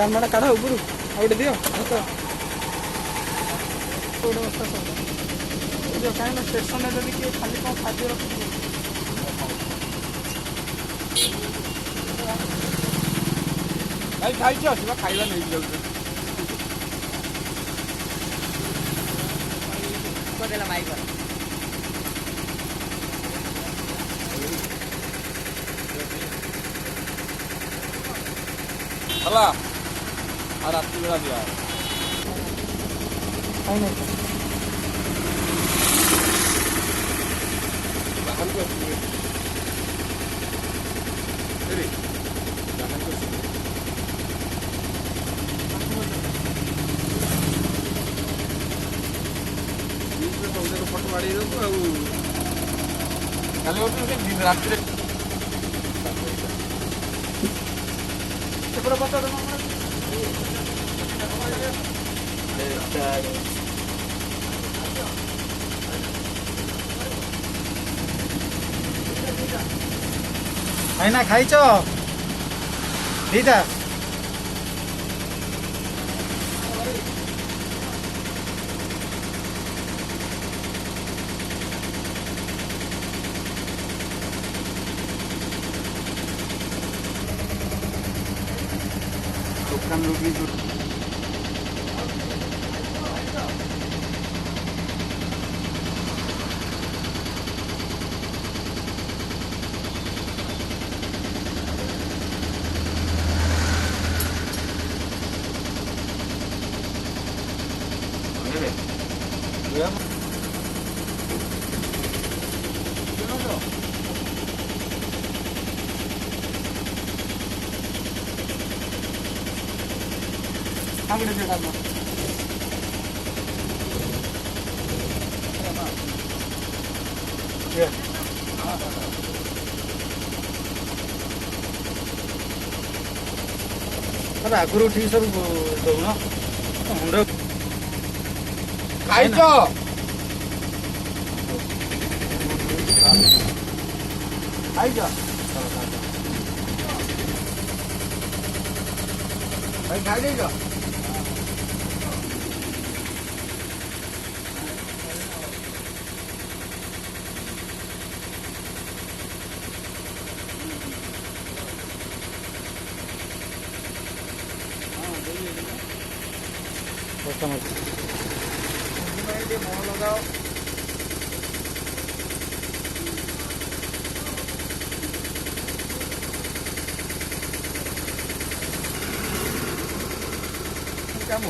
ଡାଲମାଟା କାଢ଼ ଉପରୁ ଆଉ ଗୋଟେ ଦିଅ ଭାତ ଗୋଟେ ବସ୍ତା ସବୁ ଦିଅ କାହିଁକିନା ଷ୍ଟେସନରେ ଯଦି କିଏ ଖାଲି କ'ଣ ଖାଦ୍ୟ ରଖିଥିବ ଭାଇ ଖାଇଛି ଆସିବା ଖାଇବା ନେଇକି ଯାଉଛନ୍ତି ହେଲା ଆଉ ରାତି ବେଳା ଦିଆ ବାହାରକୁ ଆସିବେ ବାହାରକୁ ଆସିବେ ଫଟୋ ମାଡ଼ି ଦେବୁ ଆଉ କାଲି ଗୋଟେ ଦିନ ରାତିରେ ସେପଟେ ପଚାର ଭାଇନା ଖାଇଛ ଦିଟା ଦୋକାନ ରୋଗୀ आगड़े दियो डालमा अरे आगुरी ठीक सब दौन मुंड ଖାଇଛ खाइज ଭାଇ ଖାଇ ଦେଇଛ ମନ ଲଗାଅ କାମ